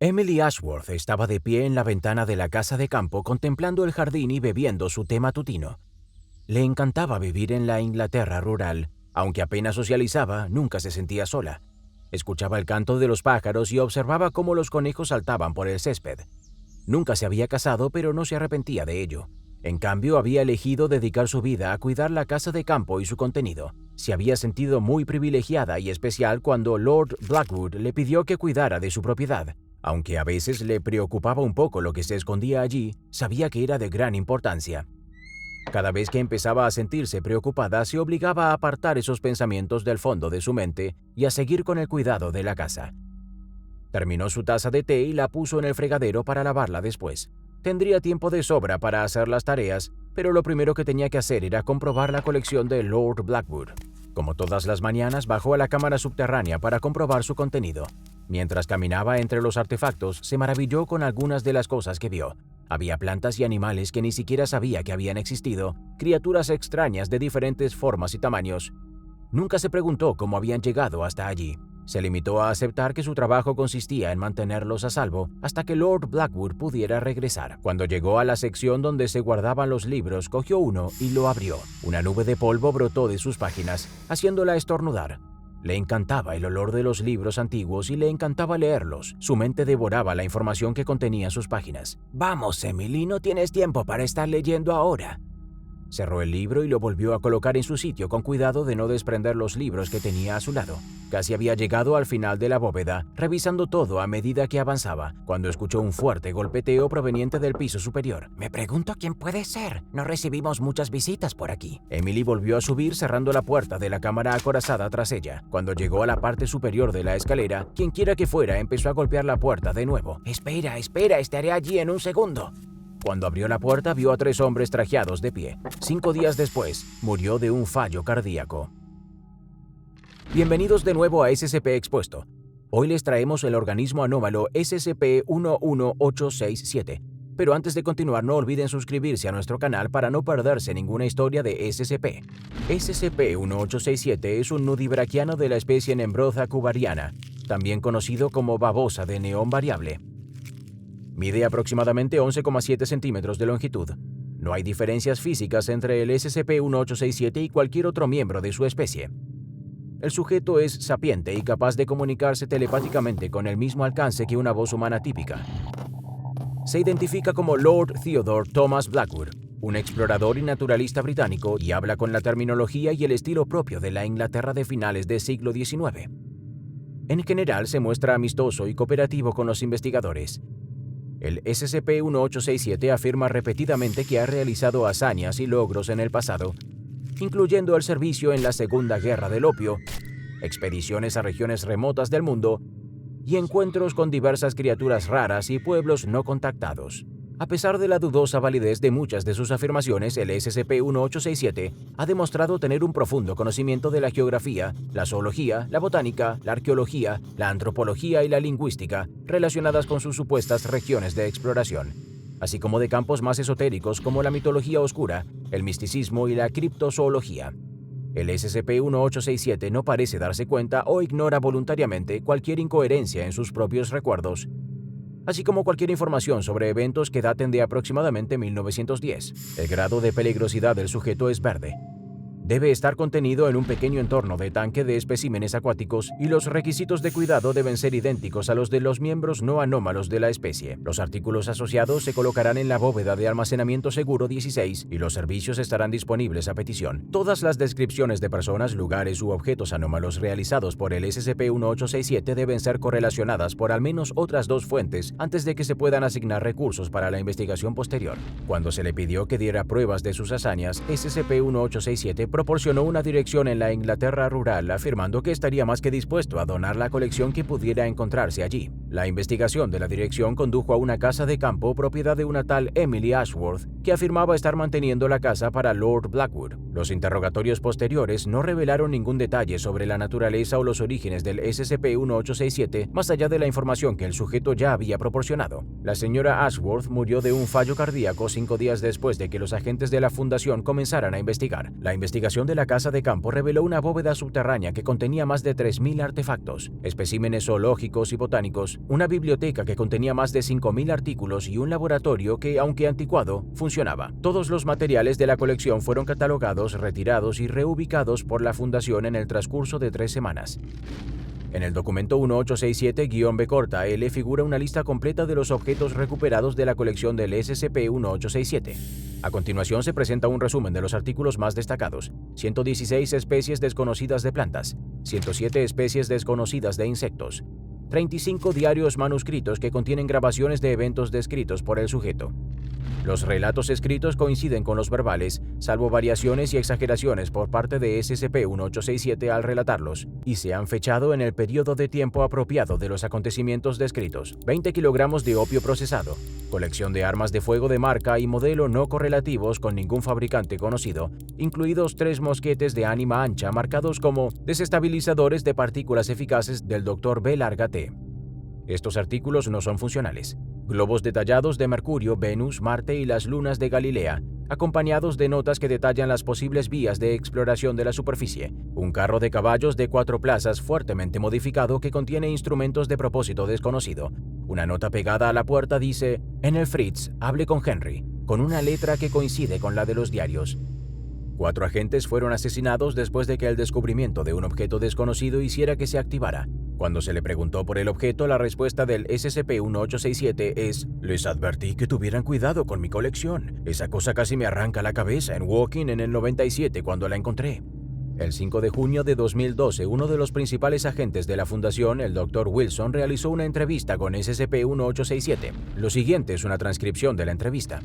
Emily Ashworth estaba de pie en la ventana de la casa de campo contemplando el jardín y bebiendo su té matutino. Le encantaba vivir en la Inglaterra rural. Aunque apenas socializaba, nunca se sentía sola. Escuchaba el canto de los pájaros y observaba cómo los conejos saltaban por el césped. Nunca se había casado, pero no se arrepentía de ello. En cambio, había elegido dedicar su vida a cuidar la casa de campo y su contenido. Se había sentido muy privilegiada y especial cuando Lord Blackwood le pidió que cuidara de su propiedad. Aunque a veces le preocupaba un poco lo que se escondía allí, sabía que era de gran importancia. Cada vez que empezaba a sentirse preocupada, se obligaba a apartar esos pensamientos del fondo de su mente y a seguir con el cuidado de la casa. Terminó su taza de té y la puso en el fregadero para lavarla después. Tendría tiempo de sobra para hacer las tareas, pero lo primero que tenía que hacer era comprobar la colección de Lord Blackwood. Como todas las mañanas, bajó a la cámara subterránea para comprobar su contenido. Mientras caminaba entre los artefactos, se maravilló con algunas de las cosas que vio. Había plantas y animales que ni siquiera sabía que habían existido, criaturas extrañas de diferentes formas y tamaños. Nunca se preguntó cómo habían llegado hasta allí. Se limitó a aceptar que su trabajo consistía en mantenerlos a salvo hasta que Lord Blackwood pudiera regresar. Cuando llegó a la sección donde se guardaban los libros, cogió uno y lo abrió. Una nube de polvo brotó de sus páginas, haciéndola estornudar. Le encantaba el olor de los libros antiguos y le encantaba leerlos. Su mente devoraba la información que contenía sus páginas. «Vamos, Emily, no tienes tiempo para estar leyendo ahora». Cerró el libro y lo volvió a colocar en su sitio con cuidado de no desprender los libros que tenía a su lado. Casi había llegado al final de la bóveda, revisando todo a medida que avanzaba, cuando escuchó un fuerte golpeteo proveniente del piso superior. «Me pregunto quién puede ser. No recibimos muchas visitas por aquí». Emily volvió a subir cerrando la puerta de la cámara acorazada tras ella. Cuando llegó a la parte superior de la escalera, quienquiera que fuera empezó a golpear la puerta de nuevo. «Espera, estaré allí en un segundo». Cuando abrió la puerta, vio a 3 hombres trajeados de pie. 5 días después, murió de un fallo cardíaco. Bienvenidos de nuevo a SCP Expuesto. Hoy les traemos el organismo anómalo SCP-11867. Pero antes de continuar, no olviden suscribirse a nuestro canal para no perderse ninguna historia de SCP. SCP-1867 es un nudibraquiano de la especie Nembrotha cubariana, también conocido como babosa de neón variable. Mide aproximadamente 11,7 centímetros de longitud. No hay diferencias físicas entre el SCP-1867 y cualquier otro miembro de su especie. El sujeto es sapiente y capaz de comunicarse telepáticamente con el mismo alcance que una voz humana típica. Se identifica como Lord Theodore Thomas Blackwood, un explorador y naturalista británico, y habla con la terminología y el estilo propio de la Inglaterra de finales del siglo XIX. En general, se muestra amistoso y cooperativo con los investigadores. El SCP-1867 afirma repetidamente que ha realizado hazañas y logros en el pasado, incluyendo el servicio en la Segunda Guerra del Opio, expediciones a regiones remotas del mundo y encuentros con diversas criaturas raras y pueblos no contactados. A pesar de la dudosa validez de muchas de sus afirmaciones, el SCP-1867 ha demostrado tener un profundo conocimiento de la geografía, la zoología, la botánica, la arqueología, la antropología y la lingüística relacionadas con sus supuestas regiones de exploración, así como de campos más esotéricos como la mitología oscura, el misticismo y la criptozoología. El SCP-1867 no parece darse cuenta o ignora voluntariamente cualquier incoherencia en sus propios recuerdos, así como cualquier información sobre eventos que daten de aproximadamente 1910. El grado de peligrosidad del sujeto es verde. Debe estar contenido en un pequeño entorno de tanque de especímenes acuáticos y los requisitos de cuidado deben ser idénticos a los de los miembros no anómalos de la especie. Los artículos asociados se colocarán en la bóveda de almacenamiento seguro 16 y los servicios estarán disponibles a petición. Todas las descripciones de personas, lugares u objetos anómalos realizados por el SCP-1867 deben ser correlacionadas por al menos otras 2 fuentes antes de que se puedan asignar recursos para la investigación posterior. Cuando se le pidió que diera pruebas de sus hazañas, SCP-1867 proporcionó una dirección en la Inglaterra rural, afirmando que estaría más que dispuesto a donar la colección que pudiera encontrarse allí. La investigación de la dirección condujo a una casa de campo propiedad de una tal Emily Ashworth, que afirmaba estar manteniendo la casa para Lord Blackwood. Los interrogatorios posteriores no revelaron ningún detalle sobre la naturaleza o los orígenes del SCP-1867, más allá de la información que el sujeto ya había proporcionado. La señora Ashworth murió de un fallo cardíaco 5 días después de que los agentes de la fundación comenzaran a investigar. La investigación investigación de la casa de campo reveló una bóveda subterránea que contenía más de 3.000 artefactos, especímenes zoológicos y botánicos, una biblioteca que contenía más de 5.000 artículos y un laboratorio que, aunque anticuado, funcionaba. Todos los materiales de la colección fueron catalogados, retirados y reubicados por la Fundación en el transcurso de 3 semanas. En el documento 1867-B-L figura una lista completa de los objetos recuperados de la colección del SCP-1867. A continuación se presenta un resumen de los artículos más destacados: 116 especies desconocidas de plantas, 107 especies desconocidas de insectos, 35 diarios manuscritos que contienen grabaciones de eventos descritos por el sujeto. Los relatos escritos coinciden con los verbales, salvo variaciones y exageraciones por parte de SCP-1867 al relatarlos, y se han fechado en el periodo de tiempo apropiado de los acontecimientos descritos. 20 kilogramos de opio procesado, colección de armas de fuego de marca y modelo no correlativos con ningún fabricante conocido, incluidos 3 mosquetes de ánima ancha marcados como desestabilizadores de partículas eficaces del Dr. B. Larga T. Estos artículos no son funcionales. Globos detallados de Mercurio, Venus, Marte y las lunas de Galilea, acompañados de notas que detallan las posibles vías de exploración de la superficie. Un carro de caballos de 4 plazas fuertemente modificado que contiene instrumentos de propósito desconocido. Una nota pegada a la puerta dice: en el Fritz, hable con Henry, con una letra que coincide con la de los diarios. 4 agentes fueron asesinados después de que el descubrimiento de un objeto desconocido hiciera que se activara. Cuando se le preguntó por el objeto, la respuesta del SCP-1867 es: les advertí que tuvieran cuidado con mi colección. Esa cosa casi me arranca la cabeza en Woking en el 97 cuando la encontré. El 5 de junio de 2012, uno de los principales agentes de la Fundación, el Dr. Wilson, realizó una entrevista con SCP-1867. Lo siguiente es una transcripción de la entrevista.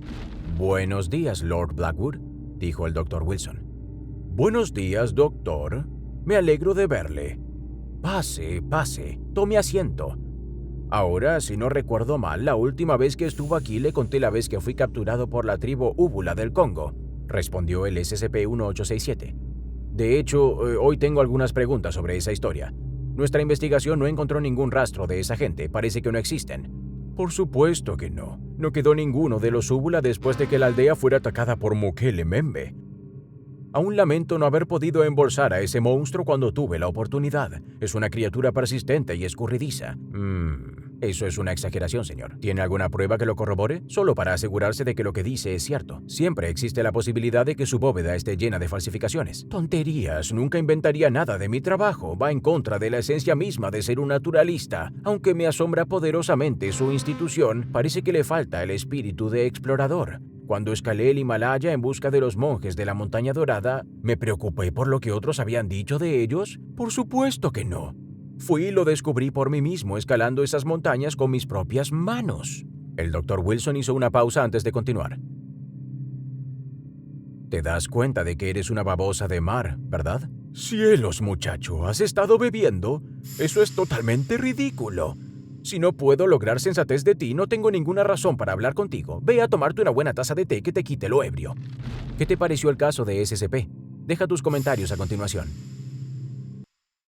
«Buenos días, Lord Blackwood», dijo el Dr. Wilson. «Buenos días, doctor. Me alegro de verle. Pase, pase, tome asiento. Ahora, si no recuerdo mal, la última vez que estuvo aquí le conté la vez que fui capturado por la tribu Úbula del Congo», respondió el SCP-1867. «De hecho, hoy tengo algunas preguntas sobre esa historia. Nuestra investigación no encontró ningún rastro de esa gente, parece que no existen». «Por supuesto que no. No quedó ninguno de los Úbula después de que la aldea fuera atacada por Mokele Membe. Aún lamento no haber podido embolsar a ese monstruo cuando tuve la oportunidad. Es una criatura persistente y escurridiza». Eso es una exageración, señor. ¿Tiene alguna prueba que lo corrobore? Solo para asegurarse de que lo que dice es cierto. Siempre existe la posibilidad de que su bóveda esté llena de falsificaciones. Tonterías, nunca inventaría nada de mi trabajo. Va en contra de la esencia misma de ser un naturalista. Aunque me asombra poderosamente su institución, parece que le falta el espíritu de explorador. Cuando escalé el Himalaya en busca de los monjes de la Montaña Dorada, ¿me preocupé por lo que otros habían dicho de ellos? Por supuesto que no. Fui y lo descubrí por mí mismo escalando esas montañas con mis propias manos. El Dr. Wilson hizo una pausa antes de continuar. «Te das cuenta de que eres una babosa de mar, ¿verdad?» «Cielos, muchacho, ¿has estado bebiendo? Eso es totalmente ridículo. Si no puedo lograr sensatez de ti, no tengo ninguna razón para hablar contigo. Ve a tomarte una buena taza de té que te quite lo ebrio». ¿Qué te pareció el caso de SCP? Deja tus comentarios a continuación.